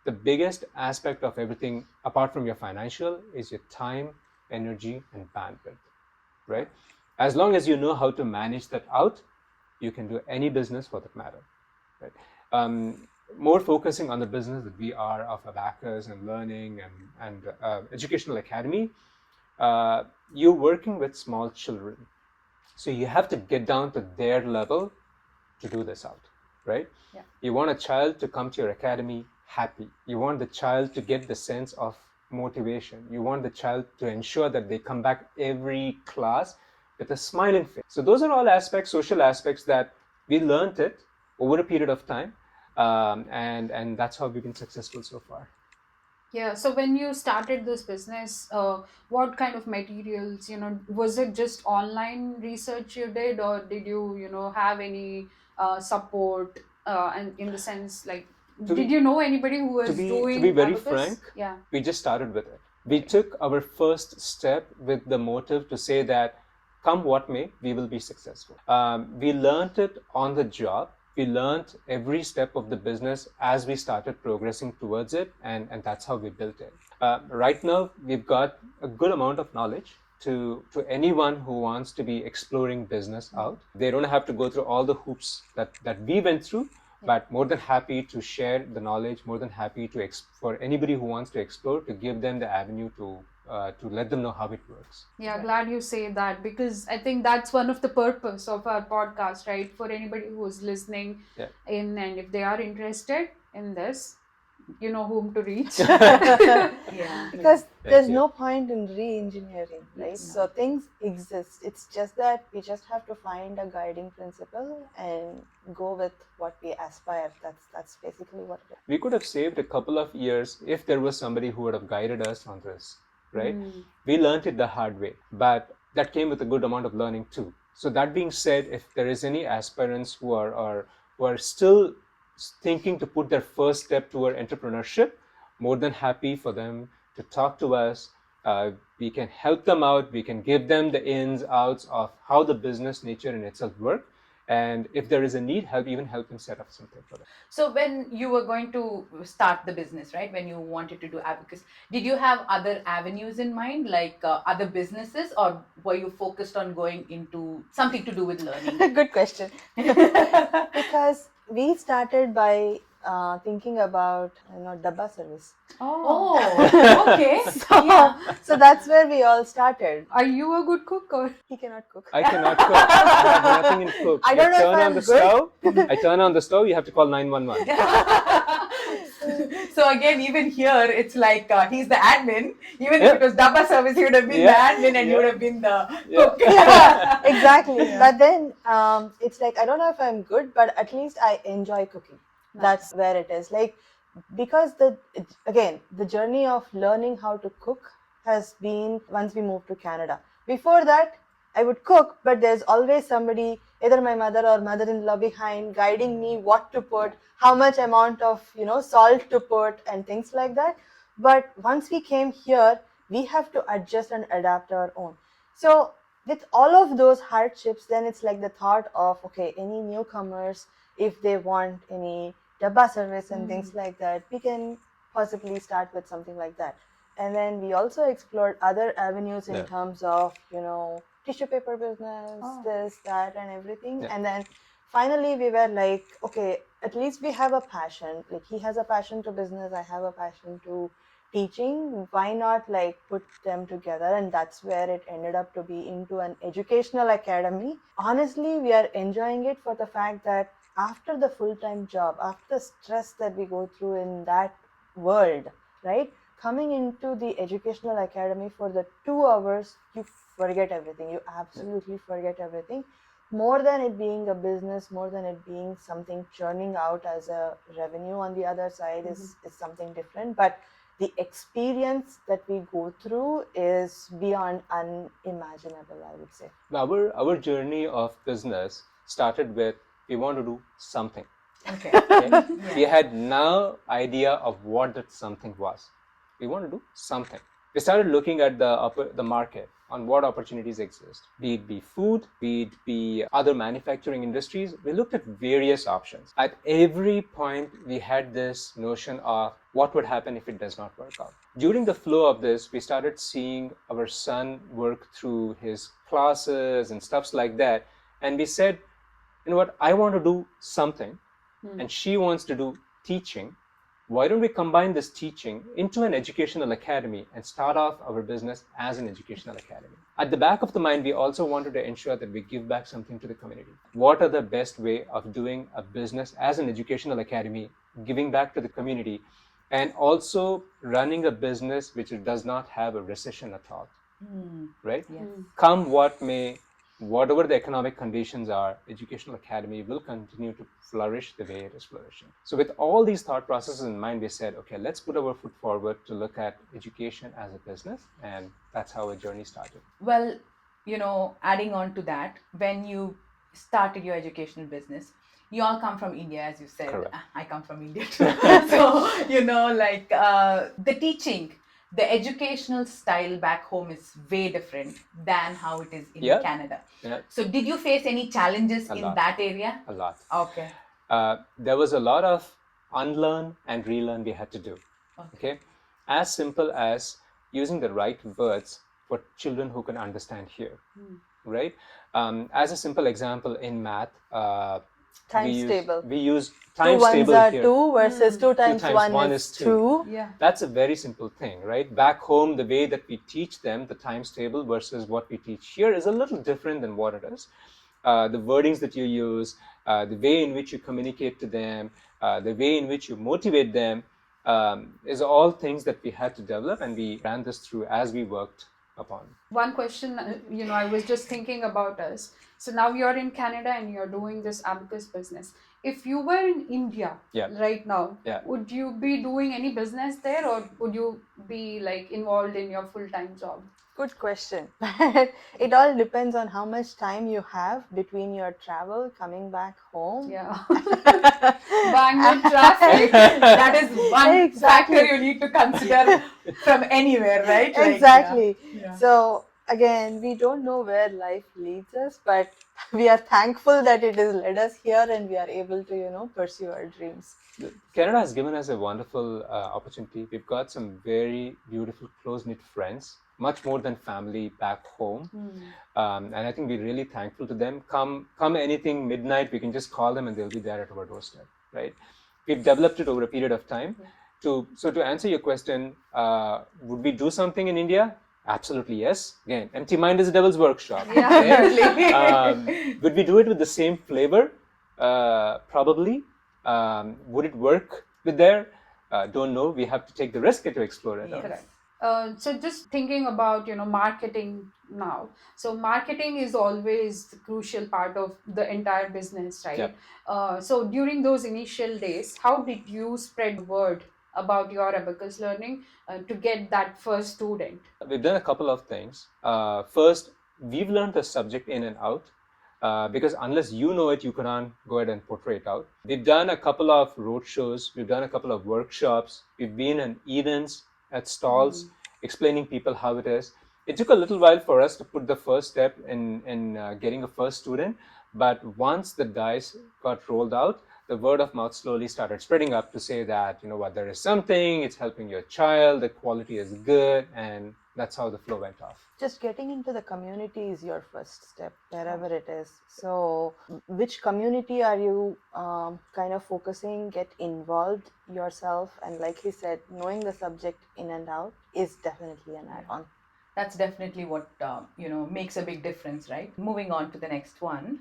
The biggest aspect of everything, apart from your financial, is your time, energy, and bandwidth, right? As long as you know how to manage that out, you can do any business for that matter, right? More focusing on the business that we are of Abacus and learning and educational academy, you're working with small children. So you have to get down to their level to do this out, right? Yeah. You want a child to come to your academy happy. You want the child to get the sense of motivation. You want the child to ensure that they come back every class with a smiling face. So those are all aspects, social aspects that we learned it over a period of time. And that's how we've been successful so far. Yeah, so when you started this business, what kind of materials, was it just online research you did, or did you, have any support, and in the sense, like, Did you know anybody who was to be doing very Abacus? frank, Yeah. we just started with it. We took our first step with the motive to say that come what may, we will be successful. We learned it on the job. We learned every step of the business as we started progressing towards it, and that's how we built it. Right now, we've got a good amount of knowledge to anyone who wants to be exploring business out. They don't have to go through all the hoops that we went through, but more than happy to share the knowledge, more than happy to for anybody who wants to explore, to give them the avenue to let them know how it works. Yeah, Right. glad you say that, because I think that's one of the purpose of our podcast, right? For anybody who's listening in, and if they are interested in this, you know whom to reach. Yeah. Because Thank there's you. no point in re-engineering, right? Yes. So things exist. It's just that we just have to find a guiding principle and go with what we aspire. That's basically what it is. We could have saved a couple of years if there was somebody who would have guided us on this, right? We learned it the hard way, but that came with a good amount of learning too. So that being said, if there is any aspirants who are still thinking to put their first step toward entrepreneurship, more than happy for them to talk to us. We can help them out. We can give them the ins, outs of how the business nature in itself work. And if there is a need, even help them set up something for them. So when you were going to start the business, right? When you wanted to do Abacus, did you have other avenues in mind, like other businesses, or were you focused on going into something to do with learning? Good question. Because we started by thinking about dabba service. Oh, Okay. So, Yeah. so that's where we all started. are you a good cook or? He cannot cook. I cannot cook. I have nothing in cook. I don't know if turn on I'm the good. stove. I turn on the stove. You have to call 911. So again, even here, it's like he's the admin. Even if Yeah. it was Dabba service, he would have been Yeah. the admin, and you Yeah. would have been the Yeah. cook. Yeah, exactly. Yeah. But then it's like, I don't know if I'm good, but at least I enjoy cooking. That's where it is. Like, because the journey of learning how to cook has been once we moved to Canada. Before that, I would cook, but there's always somebody, either my mother or mother-in-law behind, guiding me what to put, how much amount of salt to put, and things like that. But once we came here, we have to adjust and adapt our own. So with all of those hardships, then it's like the thought of, okay, any newcomers, if they want any dabba service and things like that, we can possibly start with something like that. And then we also explored other avenues in Yeah. terms of, tissue paper business, this, that, and everything. Yeah. And then finally we were like, okay, at least we have a passion. Like, he has a passion to business, I have a passion to teaching. Why not like put them together? And that's where it ended up to be into an educational academy. Honestly, we are enjoying it for the fact that after the full-time job, after the stress that we go through in that world, right, coming into the educational academy for the 2 hours, you forget everything. You absolutely forget everything. More than it being a business, more than it being something churning out as a revenue on the other side, is something different. But the experience that we go through is beyond unimaginable, I would say. Our journey of business started with, we want to do something. Okay. Okay? We had no idea of what that something was. We want to do something. We started looking at the market, on what opportunities exist, be it be food, be it be other manufacturing industries. We looked at various options. At every point, we had this notion of what would happen if it does not work out. During the flow of this, we started seeing our son work through his classes and stuffs like that. And we said, you know what, I want to do something, and she wants to do teaching. Why don't we combine this teaching into an educational academy and start off our business as an educational academy? At the back of the mind, we also wanted to ensure that we give back something to the community. What are the best way of doing a business as an educational academy, giving back to the community, and also running a business which does not have a recession at all, right? Yes. Come what may, whatever the economic conditions are, Educational Academy will continue to flourish the way it is flourishing. So with all these thought processes in mind, we said, okay, let's put our foot forward to look at education as a business, and that's how our journey started. Well, adding on to that, when you started your educational business, You all come from India, as you said. Correct. I come from India too. So, the teaching, the educational style back home is way different than how it is in Yeah. Canada. Yeah. So, did you face any challenges A in lot. that area? A lot. Okay. There was a lot of unlearn and relearn we had to do. Okay. As simple as using the right words for children who can understand here. Right. As a simple example, in math, Times table. we use Two times ones table are here. 2 versus 2 2 times times 1 1 is is 2. Yeah. That's a very simple thing, right? Back home, the way that we teach them the times table versus what we teach here is a little different than what it is. The wordings that you use, the way in which you communicate to them, the way in which you motivate them, is all things that we had to develop, and we ran this through as we worked upon. One question, I was just thinking about us. So now you're in Canada and you're doing this Abacus business. If you were in India right now, would you be doing any business there, or would you be like involved in your full-time job? Good question. It all depends on how much time you have between your travel coming back home. Yeah. Bangalore traffic, That is one Exactly. factor you need to consider from anywhere, right? Exactly. Yeah. So again, we don't know where life leads us, but we are thankful that it has led us here and we are able to, pursue our dreams. Canada has given us a wonderful opportunity. We've got some very beautiful, close-knit friends, much more than family back home. And I think we're really thankful to them. Come anything midnight, we can just call them and they'll be there at our doorstep, right? We've developed it over a period of time. So to answer your question, would we do something in India? Absolutely yes. Again, empty mind is a devil's workshop. Yeah. Would we do it with the same flavor? Probably. Would it work with there? Don't know. We have to take the risk to explore it. Yes. Correct. So just thinking about marketing now. So marketing is always the crucial part of the entire business, right? So during those initial days, how did you spread word about your Abacus learning to get that first student? We've done a couple of things. First, we've learned the subject in and out. Because unless you know it, you cannot go ahead and portray it out. We've done a couple of road shows. We've done a couple of workshops. We've been in events at stalls, explaining people how it is. It took a little while for us to put the first step in getting a first student, but once the dice got rolled out, the word of mouth slowly started spreading up to say that, there is something, it's helping your child, the quality is good, and that's how the flow went off. Just getting into the community is your first step, wherever it is. So, which community are you kind of focusing? Get involved yourself, and like he said, knowing the subject in and out is definitely an add-on. That's definitely what makes a big difference, right? Moving on to the next one.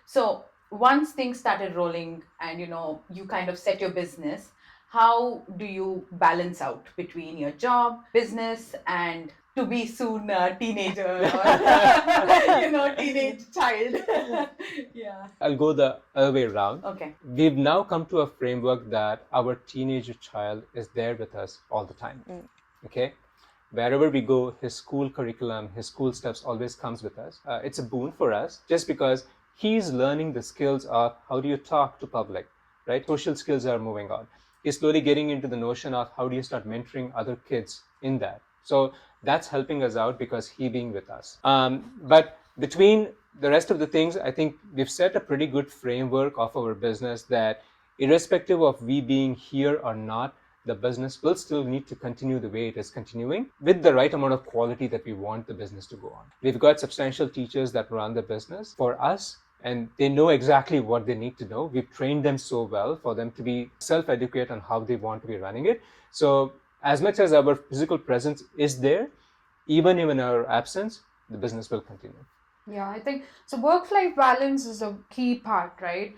So once things started rolling and you kind of set your business, how do you balance out between your job, business, and to be soon a teenager or teenage child? Yeah. I'll go the other way around. Okay. We've now come to a framework that our teenager child is there with us all the time. Okay? Wherever we go, his school curriculum, his school steps always comes with us. It's a boon for us just because he's learning the skills of how do you talk to public, right? Social skills are moving on. He's slowly getting into the notion of how do you start mentoring other kids in that. So that's helping us out because he being with us. But between the rest of the things, I think we've set a pretty good framework of our business that irrespective of we being here or not, the business will still need to continue the way it is continuing with the right amount of quality that we want the business to go on. We've got substantial teachers that run the business for us, and they know exactly what they need to know. We've trained them so well for them to be self-educate on how they want to be running it. So as much as our physical presence is there, even in our absence, the business will continue. Yeah, I think so. Work-life balance is a key part, right?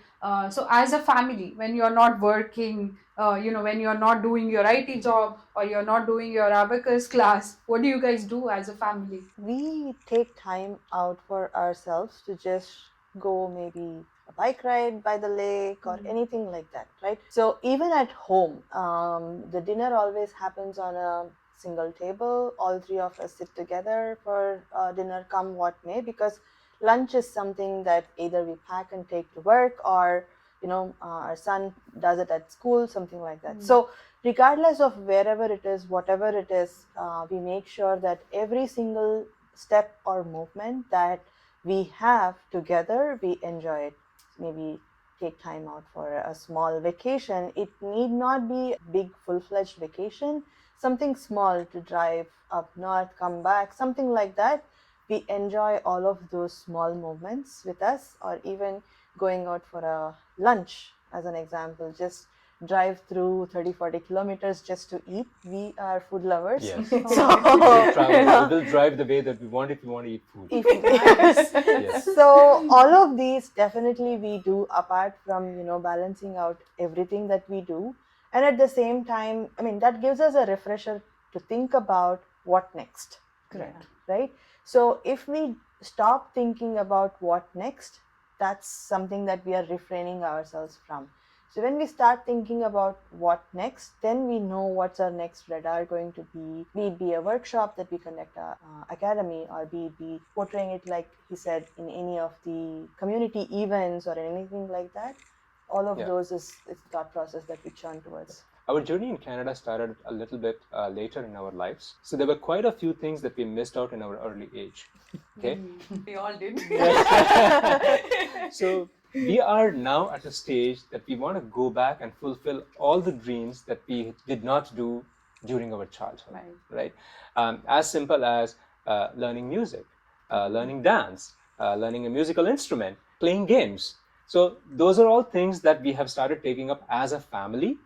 So as a family, when you're not working, when you're not doing your IT job or you're not doing your Abacus class, what do you guys do as a family? We take time out for ourselves to just go maybe a bike ride by the lake or anything like that, right? So even at home, the dinner always happens on a single table. All three of us sit together for dinner, come what may, because lunch is something that either we pack and take to work, or our son does it at school, something like that. So regardless of wherever it is, whatever it is, we make sure that every single step or movement that we have together, we enjoy it. Maybe take time out for a small vacation. It need not be a big full-fledged vacation. Something small to drive up north, come back, something like that. We enjoy all of those small moments with us, or even going out for a lunch, as an example. Just drive through 30-40 kilometers just to eat. We are food lovers. Yes. So, We will drive the way that we want if we want to eat food. Yes. So all of these definitely we do, apart from balancing out everything that we do, and at the same time, I mean, that gives us a refresher to think about what next. Correct. Right? So if we stop thinking about what next, that's something that we are refraining ourselves from. So when we start thinking about what next, then we know what's our next radar going to be. Be it be a workshop that we conduct at academy, or be it be portraying it, like he said, in any of the community events or anything like that. All of those is the thought process that we churn towards. Our journey in Canada started a little bit later in our lives. So there were quite a few things that we missed out in our early age. Okay. We all did. So we are now at a stage that we want to go back and fulfill all the dreams that we did not do during our childhood. Right? As simple as learning music, learning dance, learning a musical instrument, playing games. So those are all things that we have started taking up as a family.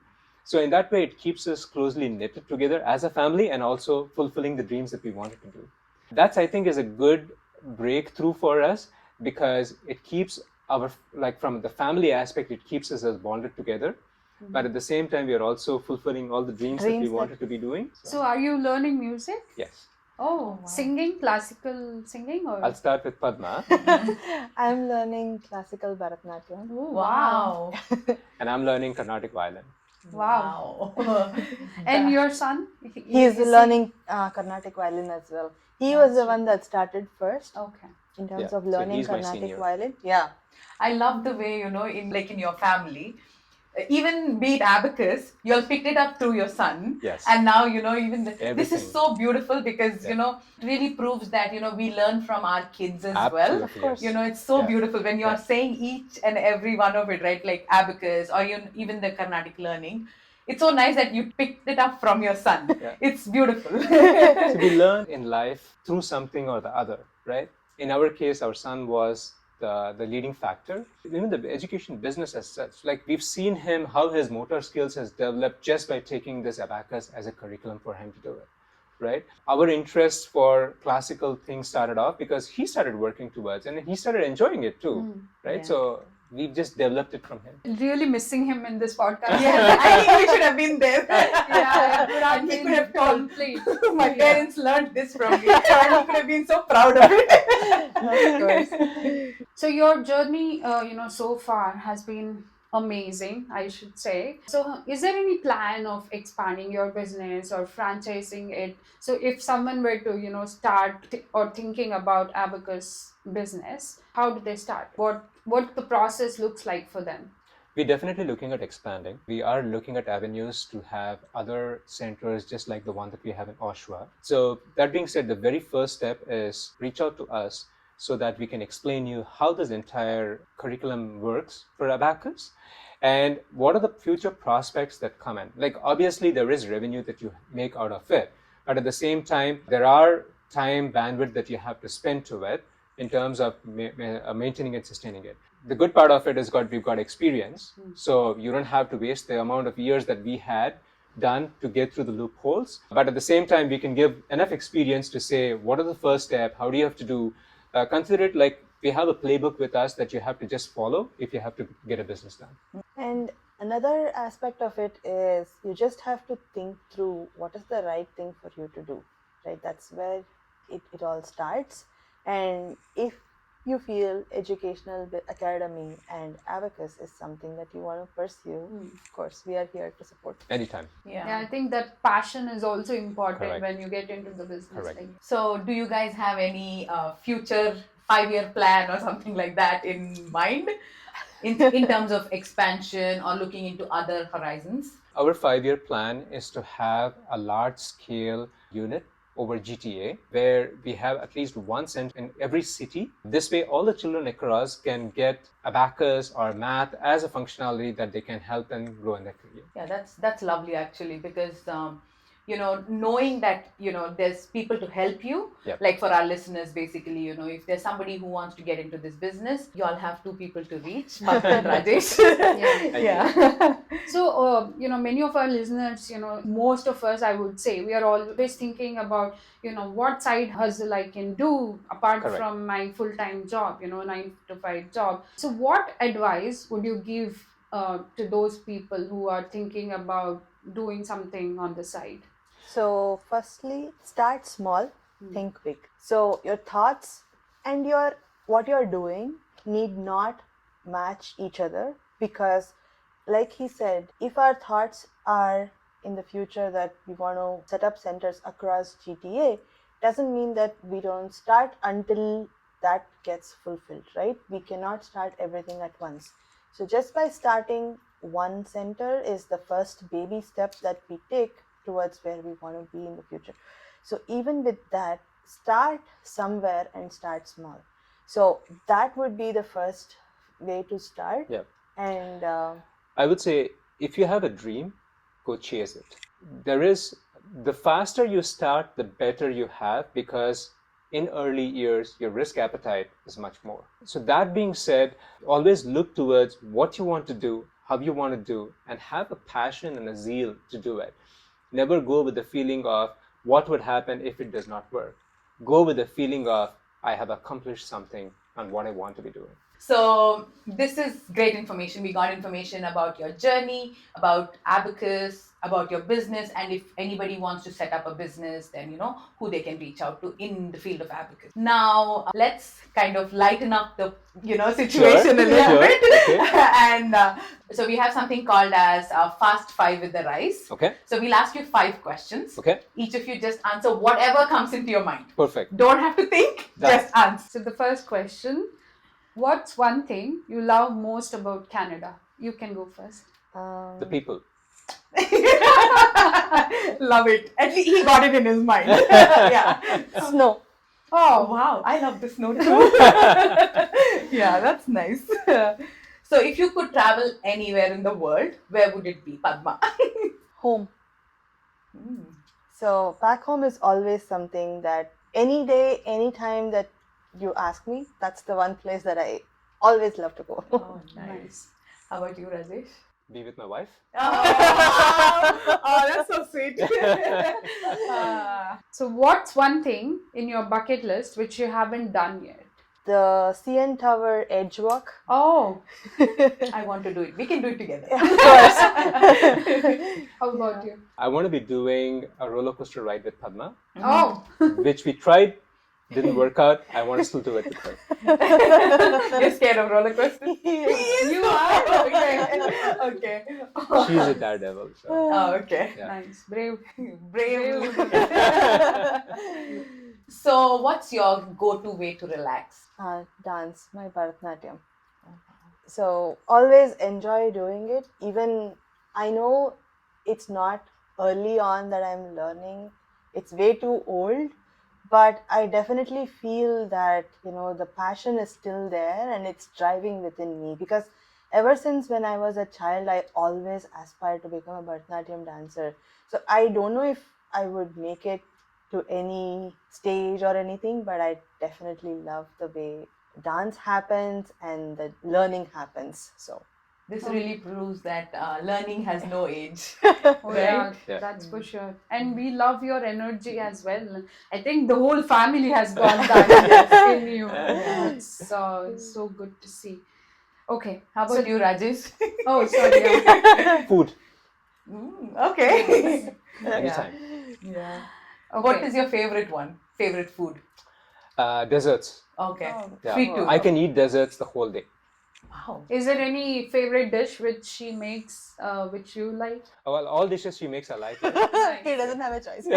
So in that way, it keeps us closely knitted together as a family, and also fulfilling the dreams that we wanted to do. That's, I think, is a good breakthrough for us, because it keeps our, like, from the family aspect, it keeps us as bonded together. But at the same time, we are also fulfilling all the dreams that we wanted to be doing. So are you learning music? Yes. Oh, wow. Singing, classical singing, or? I'll start with Padma. I'm learning classical Bharatanatyam. Oh, Wow. And I'm learning Carnatic violin. Wow. And your son? He's learning Carnatic violin as well. He was the one that started first. Okay. In terms Yeah, of so learning he's my Carnatic senior. violin. Yeah. I love the way, in your family, even be it Abacus, you all picked it up through your son. Yes. And now, even this Everything. is so beautiful, because, it really proves that, we learn from our kids as well. Absolutely, yes. It's so Yeah. beautiful when you're saying each and every one of it, right? Like Abacus, or even the Carnatic learning. It's so nice that you picked it up from your son. Yeah. It's beautiful. So we learn in life through something or the other, right? In our case, our son was the leading factor. Even the education business as such, like, we've seen him, how his motor skills has developed just by taking this Abacus as a curriculum for him to do it, right? Our interest for classical things started off because he started working towards, and he started enjoying it too, right? Yeah. So we've just developed it from him. Really missing him in this podcast. Yes, I think we should have been there. Yeah, he could have told complete. my parents learned this from me, and he could have been so proud of it. Of course. So your journey, so far has been amazing, I should say. So is there any plan of expanding your business or franchising it? So if someone were to, start or thinking about Abacus business, how do they start? What the process looks like for them? We're definitely looking at expanding. We are looking at avenues to have other centers just like the one that we have in Oshawa. So that being said, the very first step is reach out to us so that we can explain you how this entire curriculum works for Abacus and what are the future prospects that come in. Like, obviously there is revenue that you make out of it, but at the same time there are time bandwidth that you have to spend to it in terms of maintaining and sustaining it. The good part of it is we've got experience, so you don't have to waste the amount of years that we had done to get through the loopholes. But at the same time, we can give enough experience to say, what are the first step? How do you have to do? Consider it like we have a playbook with us that you have to just follow if you have to get a business done. And another aspect of it is you just have to think through what is the right thing for you to do, right? That's where it all starts. And if you feel educational academy and Abacus is something that you want to pursue, of course, we are here to support. Anytime. Yeah, I think that passion is also important. Correct. When you get into the business. Correct. Thing. So, do you guys have any future 5-year plan or something like that in mind? in terms of expansion or looking into other horizons? Our 5-year plan is to have a large scale unit over GTA where we have at least one center in every city. This way, all the children across can get Abacus or math as a functionality that they can help them grow in their career. Yeah, that's lovely actually, because knowing that there's people to help you. Yep. Like for our listeners, basically, if there's somebody who wants to get into this business, you all have two people to reach, Padma and Rajesh. Yeah. So, many of our listeners, most of us, I would say, we are always thinking about, what side hustle I can do apart Correct. from my full-time job, 9 to 5 job. So, what advice would you give to those people who are thinking about doing something on the side? So, firstly, start small, think big. So, your thoughts and what you're doing need not match each other, because, like he said, if our thoughts are in the future that we want to set up centers across GTA, doesn't mean that we don't start until that gets fulfilled, right? We cannot start everything at once. So, just by starting one center is the first baby step that we take towards where we want to be in the future. So even with that, start somewhere and start small. So that would be the first way to start. Yeah. And I would say if you have a dream, go chase it. The faster you start, the better you have, because in early years, your risk appetite is much more. So that being said, always look towards what you want to do, how you want to do, and have a passion and a zeal to do it. Never go with the feeling of what would happen if it does not work. Go with the feeling of I have accomplished something and what I want to be doing. So this is great information. We got information about your journey, about Abacus, about your business, and if anybody wants to set up a business, then who they can reach out to in the field of Abacus. Now let's kind of lighten up the situation a little bit. Okay. And so we have something called as Fast 5 with the Rise. Okay. So we'll ask you 5 questions. Okay. Each of you just answer whatever comes into your mind. Perfect. Don't have to think, just answer. So the first question, what's one thing you love most about Canada? You can go first. The people. Love it. At least he got it in his mind. Yeah. snow. Oh, wow. I love the snow too. Yeah, that's nice. So if you could travel anywhere in the world, where would it be, Padma? Home. So back home is always something that any day, anytime that you ask me, that's the one place that I always love to go. Oh, nice. How about you, Rajesh? Be with my wife. Oh, that's so sweet. So what's one thing in your bucket list which you haven't done yet? The CN Tower Edge Walk. Oh, I want to do it. We can do it together. Of course. how about you? I want to be doing a roller coaster ride with Padma, Oh, which we tried, didn't work out. I want to still do it with her. You're scared of roller coasters? you are? Okay. She's a daredevil. So. Oh, okay. Yeah. Nice, brave. Brave. So, what's your go-to way to relax? Dance, my Bharatanatyam. So always enjoy doing it. Even I know it's not early on that I'm learning. It's way too old, but I definitely feel that the passion is still there and it's driving within me, because ever since when I was a child, I always aspired to become a Bharatanatyam dancer. So I don't know if I would make it to any stage or anything, but I definitely love the way dance happens and the learning happens. So This really proves that learning has no age. Oh, Right? Yeah. that's for sure. And we love your energy as well. I think the whole family has got that in you. It's so good to see. Okay. How about you, Rajesh? Oh, sorry. Yeah. Food. Okay. Anytime. Yeah. Okay. What is your favorite one? Favorite food? Desserts. Okay. Oh. Yeah. Sweet tooth. I can eat desserts the whole day. Wow. Is there any favorite dish which she makes, which you like? Well, all dishes she makes I like. he doesn't have a choice.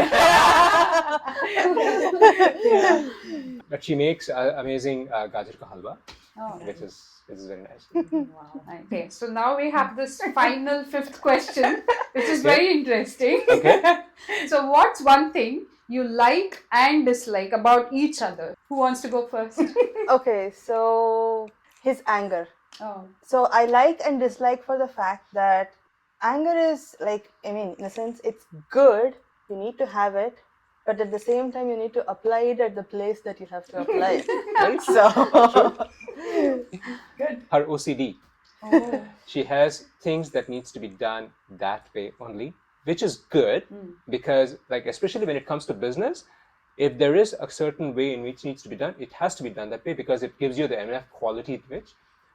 But she makes amazing gajar ka halwa. Oh, which is very nice. Wow. okay. So now we have this final fifth question, which is Okay. very interesting. Okay. So, what's one thing you like and dislike about each other? Who wants to go first? Okay, so his anger. Oh, So I like and dislike for the fact that anger is like, I mean, in a sense, it's good. You need to have it, but at the same time, you need to apply it at the place that you have to apply it. Very true. So, Good. Her OCD. oh, She has things that needs to be done that way only, which is good because, like, especially when it comes to business, if there is a certain way in which it needs to be done, it has to be done that way because it gives you the enough quality to which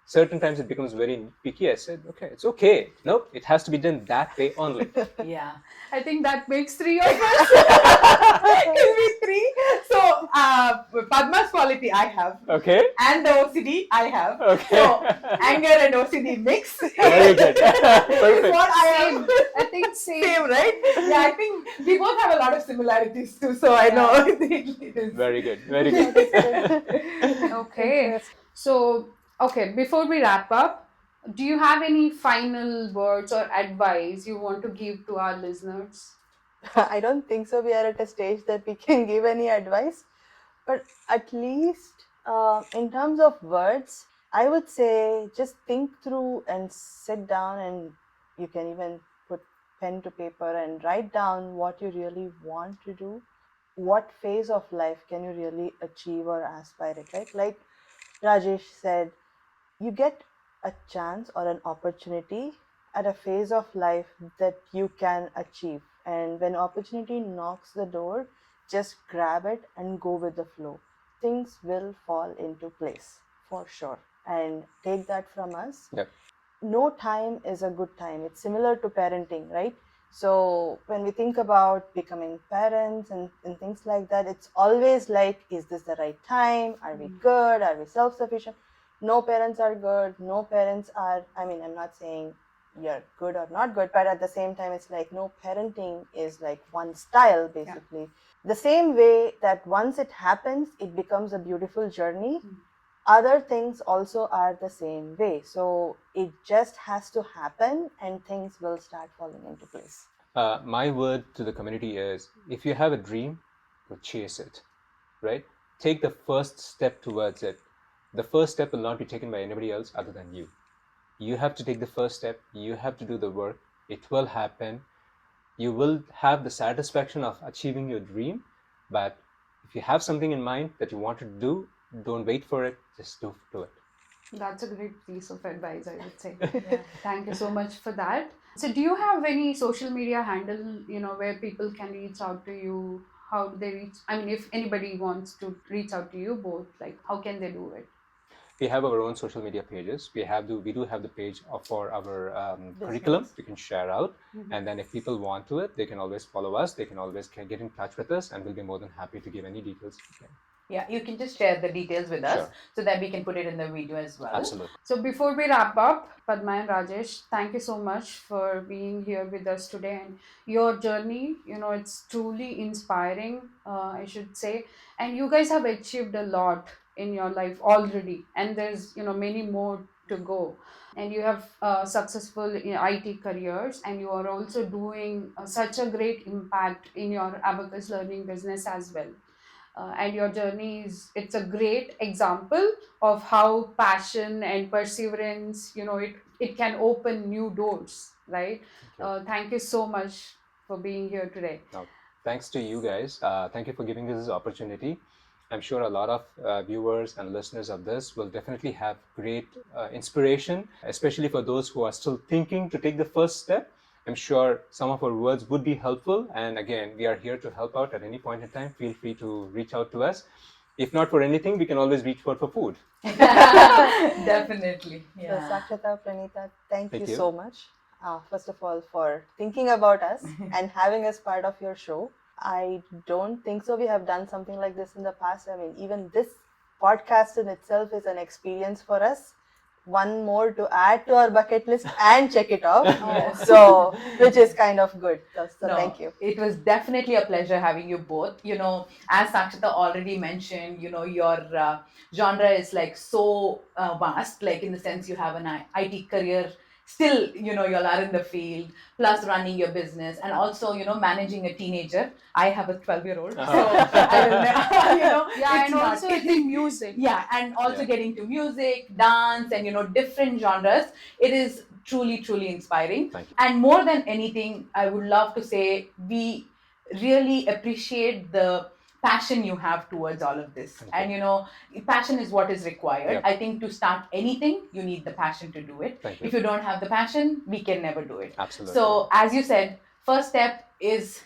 certain times it becomes very picky. I said, okay, it's okay. Nope, it has to be done that way only. Yeah. I think that makes three of us. Give me three. So, Padma's quality I have, Okay. and the OCD I have. Okay. So, anger and OCD mix. Very good. Is what I Same. have. I think same. Same, right? Yeah, I think we both have a lot of similarities too. So I know it is. Very good. Very good. that is good. Okay. Interesting. So, okay, before we wrap up, do you have any final words or advice you want to give to our listeners? I don't think so. We are at a stage that we can give any advice, but at least in terms of words, I would say just think through and sit down, and you can even put pen to paper and write down what you really want to do. What phase of life can you really achieve or aspire it, right? Like Rajesh said, you get a chance or an opportunity at a phase of life that you can achieve. And when opportunity knocks the door, just grab it and go with the flow. Things will fall into place for sure. And take that from us. Yep. No time is a good time. It's similar to parenting, right? So when we think about becoming parents and things like that, it's always like, is this the right time? Are we good? Are we self-sufficient? No parents are good. No parents are, I mean, I'm not saying you're good or not good, but at the same time, it's like no parenting is like one style, basically. The same way that once it happens, it becomes a beautiful journey. Other things also are the same way. So it just has to happen and things will start falling into place. My word to the community is, if you have a dream, go chase it, right? Take the first step towards it. The first step will not be taken by anybody else other than you. You have to take the first step. You have to do the work. It will happen. You will have the satisfaction of achieving your dream. But if you have something in mind that you want to do, don't wait for it. Just do it. That's a great piece of advice, I would say. Thank you so much for that. So, do you have any social media handle, where people can reach out to you? How do they reach? I mean, if anybody wants to reach out to you both, like, how can they do it? We have our own social media pages. We do have the page for our curriculum we can share out, and then if people want to it, they can always follow us. They can always get in touch with us, and we'll be more than happy to give any details we can. Yeah, you can just share the details with us Sure. so that we can put it in the video as well. Absolutely. So before we wrap up, Padma and Rajesh, thank you so much for being here with us today. And your journey, it's truly inspiring, I should say. And you guys have achieved a lot in your life already. And there's, many more to go. And you have successful IT careers, and you are also doing such a great impact in your Abacus learning business as well. And your journey it's a great example of how passion and perseverance, it can open new doors, right? Thank you so much for being here today. Now, thanks to you guys. Thank you for giving us this opportunity. I'm sure a lot of viewers and listeners of this will definitely have great inspiration, especially for those who are still thinking to take the first step. I'm sure some of our words would be helpful. And again, we are here to help out at any point in time. Feel free to reach out to us. If not for anything, we can always reach out for food. Definitely. So Yeah. Sakshata, Pranita, thank you Thank you. so much. First of all, for thinking about us and having us part of your show. I don't think so. We have done something like this in the past. I mean, even this podcast in itself is an experience for us. one more to add to our bucket list and check it off. So, which is kind of good. So No, thank you. It was definitely a pleasure having you both. As Sakshita already mentioned, your genre is like so vast, like in the sense you have an IT career. Still, you all are in the field, plus running your business, and also, managing a teenager. I have a 12-year-old, so I will, Yeah, it's and not also the music. yeah, and also Yeah. getting to music, dance, and different genres. It is truly, truly inspiring. Thank you. And more than anything, I would love to say we really appreciate the passion you have towards all of this. Thank you. And passion is what is required. Yep. I think to start anything, you need the passion to do it. Thank you. If you don't have the passion, we can never do it. Absolutely. So, as you said, first step is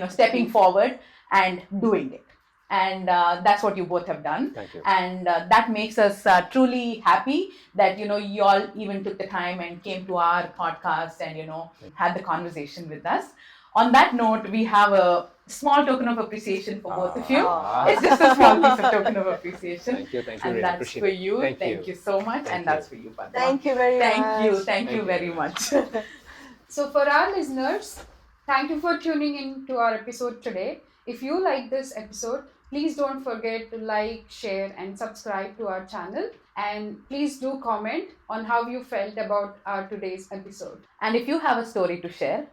stepping forward and doing it. And that's what you both have done. Thank you. And that makes us truly happy that you all even took the time and came to our podcast and had the conversation with us. On that note, we have a small token of appreciation for both of you. It's just a small piece of token of appreciation. Thank you. And Really that's appreciate for it. you. Thank you. So much. Thank and you. that's for you, Padma. Thank you very much. Thank you very much. So, for our listeners, thank you for tuning in to our episode today. If you like this episode, please don't forget to like, share, and subscribe to our channel. And please do comment on how you felt about our today's episode. And if you have a story to share,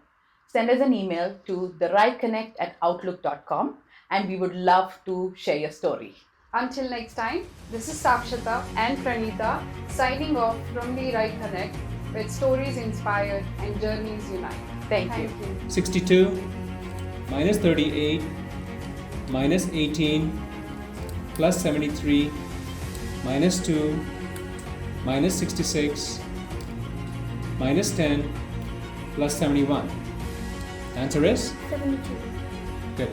send us an email to theRaiConnect@outlook.com, and we would love to share your story. Until next time, this is Sakshita and Pranita signing off from the Rai Connect, where stories inspire and journeys unite. Thank you. 62 minus 38 minus 18 plus 73 minus 2 minus 66 minus 10 plus 71. Answer is 72. good.